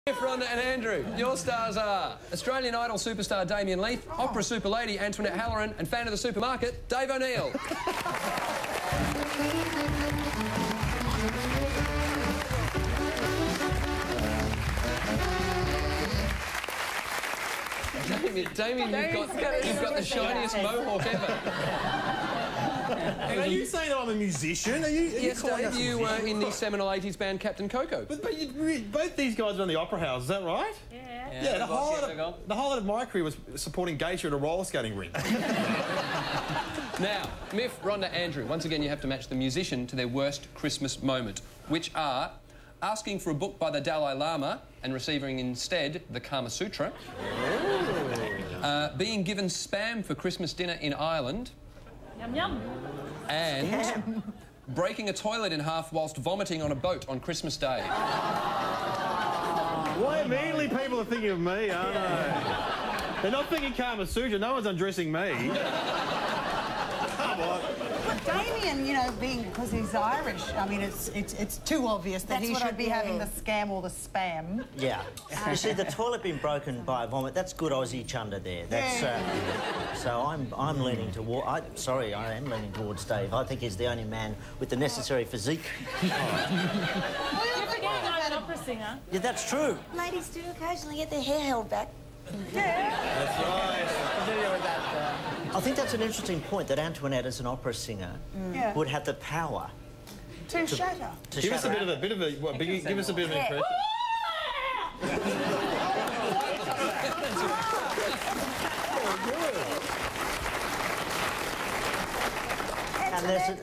Rhonda and Andrew, your stars are Australian Idol superstar Damien Leith, opera super lady Antoinette Halloran, and fan of the supermarket, Dave O'Neill. Damien, you've got the shiniest mohawk ever. And are you saying that I'm a musician? Yes, Dave, you were in the seminal 80s band Captain Coco. But both these guys were on the Opera House, is that right? Yeah, the highlight of my career was supporting Geisha at a roller skating rink. Now, Miff, Rhonda, Andrew, once again you have to match the musician to their worst Christmas moment, which are asking for a book by the Dalai Lama and receiving instead the Kama Sutra, being given spam for Christmas dinner in Ireland, Yum, yum. and breaking a toilet in half whilst vomiting on a boat on Christmas Day. Why immediately people are thinking of me, aren't they? They're not thinking Kama Sutra. No one's undressing me. Come on. But Damien, you know, because he's Irish, I mean, it's too obvious that he should be having the scam or the spam. Yeah. You see, the toilet being broken by a vomit, that's good Aussie chunder there. That's so I'm leaning toward. I am leaning towards Dave. I think he's the only man with the necessary physique. You're forgetting I'm an opera singer. Yeah, that's true. Ladies do occasionally get their hair held back. Yeah. That's right. Familiar with that. I think that's an interesting point, that Antoinette, as an opera singer, would have the power to shatter. Give us a bit of an impression.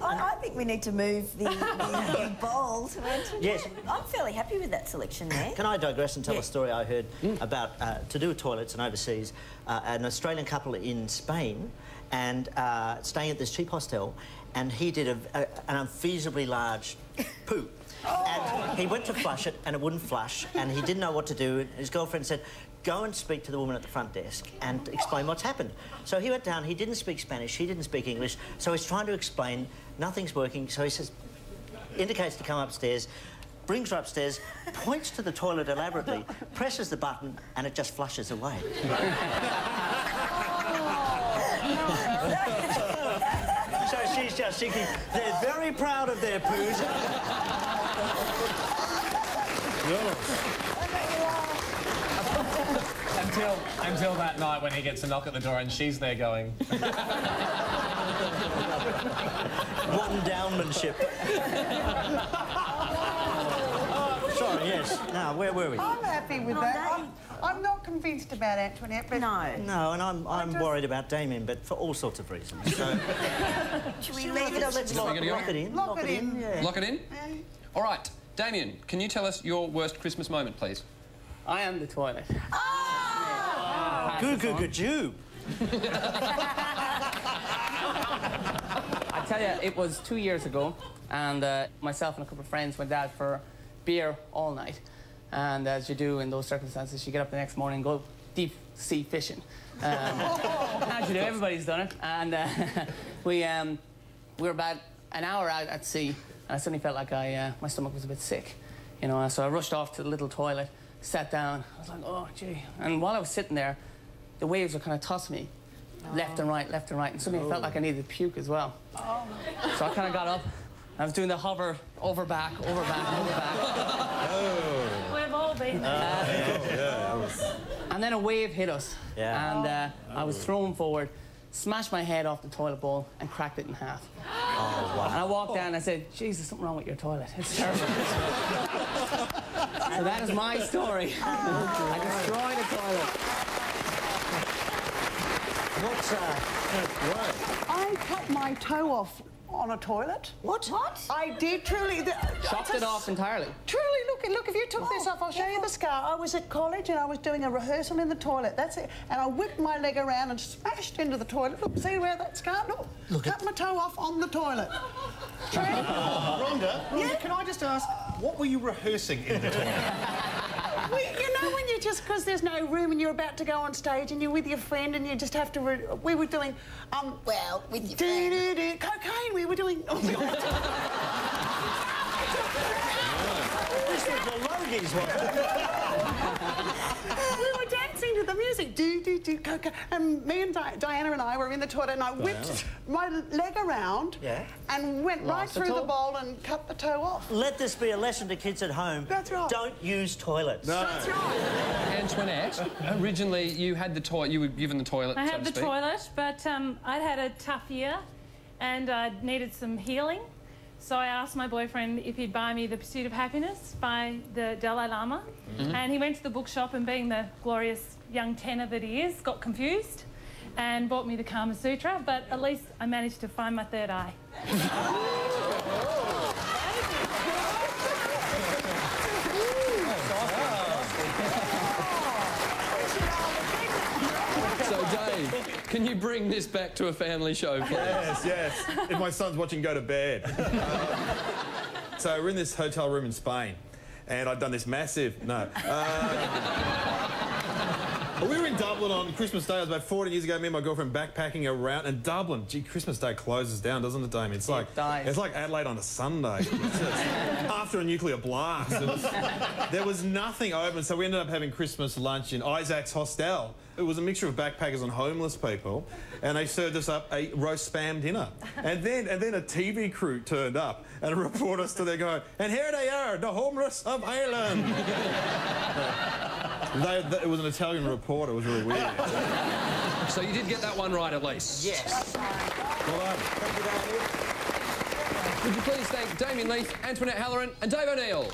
I think we need to move the bowl to Antoinette. Yes. I'm fairly happy with that selection there. Can I digress and tell a story I heard about, to do with toilets and overseas, an Australian couple in Spain and staying at this cheap hostel, and he did an unfeasibly large poo. And he went to flush it, and it wouldn't flush, and he didn't know what to do. His girlfriend said, go and speak to the woman at the front desk and explain what's happened. So he went down, he didn't speak Spanish, he didn't speak English, so he's trying to explain, nothing's working, so he says, indicates to come upstairs, brings her upstairs, points to the toilet elaborately, presses the button, and it just flushes away. So she's just thinking, they're very proud of their poos. Until that night when he gets a knock at the door and she's there going... One-downmanship. Sorry, yes. Now, where were we? I'm happy with that. I'm not convinced about Antoinette, but... No. No, and I'm worried about Damien, but for all sorts of reasons. So... Should we leave it or let's lock it in? Lock it in. Yeah. Lock it in? All right. Damien, can you tell us your worst Christmas moment, please? I am the toilet. Goo-goo-goo-joo. I tell you, it was 2 years ago, and myself and a couple of friends went out for beer all night. And as you do in those circumstances, you get up the next morning and go deep sea fishing. As you do, everybody's done it. And we were about an hour out at sea, and I suddenly felt like my stomach was a bit sick, you know. So I rushed off to the little toilet, sat down. I was like, oh, gee. And while I was sitting there, the waves were kind of tossing me left and right, and suddenly I felt like I needed to puke as well. So I kind of got up. I was doing the hover, over back. We've all been there. And then a wave hit us, and I was thrown forward, smashed my head off the toilet bowl, and cracked it in half. Oh, wow. And I walked down and I said, "Jesus, there's something wrong with your toilet. It's terrible." So that is my story. I destroyed a toilet. I cut my toe off on a toilet. What? I did, truly. Chopped it off entirely. Truly, look, if you took this off, I'll show you the scar. I was at college and I was doing a rehearsal in the toilet, that's it. And I whipped my leg around and smashed into the toilet. Look, see where that scar? Look, cut my toe off on the toilet. Rhonda, can I just ask, what were you rehearsing in the toilet? You know when you just, because there's no room and you're about to go on stage and you're with your friend and you just have to... we were doing... well, with your friend. Cocaine, we were doing... This was the Logies, wasn't it? do, go. And me and Diana and I were in the toilet, and I whipped my leg around and went right through the bowl and cut the toe off. Let this be a lesson to kids at home. That's right. Don't use toilets. No. That's right. Antoinette, originally you had the toilet, you were given the toilet, I so had to the speak. toilet, but I'd had a tough year and I needed some healing. So I asked my boyfriend if he'd buy me The Pursuit of Happiness by the Dalai Lama. And he went to the bookshop and, being the glorious young tenor that he is, got confused and bought me the Kama Sutra, but at least I managed to find my third eye. So, Dave, can you bring this back to a family show, please? Yes, yes. If my son's watching, go to bed. So we're in this hotel room in Spain, and I'd done this massive... No. We were in Dublin on Christmas Day. It was about 14 years ago. Me and my girlfriend backpacking around. And Dublin, gee, Christmas Day closes down, doesn't it, Damien? It's like Adelaide on a Sunday. It's just, after a nuclear blast. There was nothing open, so we ended up having Christmas lunch in Isaac's hostel. It was a mixture of backpackers and homeless people, and they served us up a roast spam dinner. And then a TV crew turned up, and a reporter stood there going, "And here they are, the homeless of Ireland." It was an Italian reporter. It was really weird. So you did get that one right, at least. Yes. Well done. Thank you, David. Would you please thank Damien Leith, Antoinette Halloran and Dave O'Neill.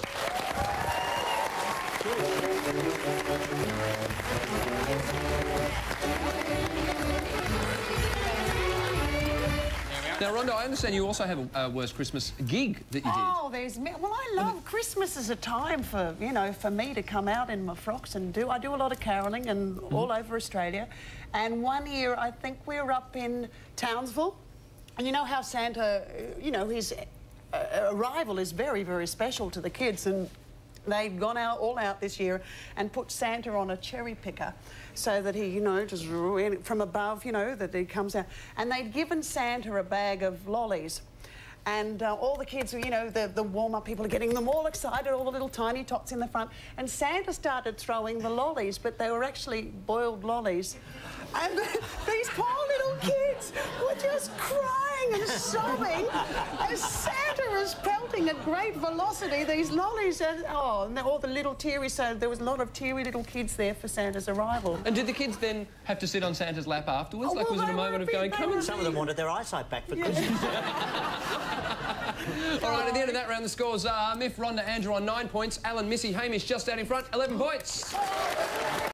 Now, Rhonda, I understand you also have a worst Christmas gig that you did. Oh, there's me. Well, I love Christmas as a time for, you know, for me to come out in my frocks and do. I do a lot of caroling and all over Australia. And one year, I think we were up in Townsville. And you know how Santa, you know, his arrival is very, very special to the kids. And they'd gone all out this year and put Santa on a cherry picker so that he, you know, just from above, you know, that he comes out. And they'd given Santa a bag of lollies. And all the kids, you know, the warm-up people are getting them all excited, all the little tiny tots in the front. And Santa started throwing the lollies, but they were actually boiled lollies. And these poor little kids were just crying and sobbing as Santa was pelting at great velocity these lollies. And all the little teary, so there was a lot of teary little kids there for Santa's arrival. And did the kids then have to sit on Santa's lap afterwards? Oh, like, well, was it a moment of going, come and Some of them wanted their eyesight back for Christmas. All right, at the end of that round, the scores are Miff, Rhonda, Andrew on 9 points, Alan, Missy, Hamish just out in front, 11 points.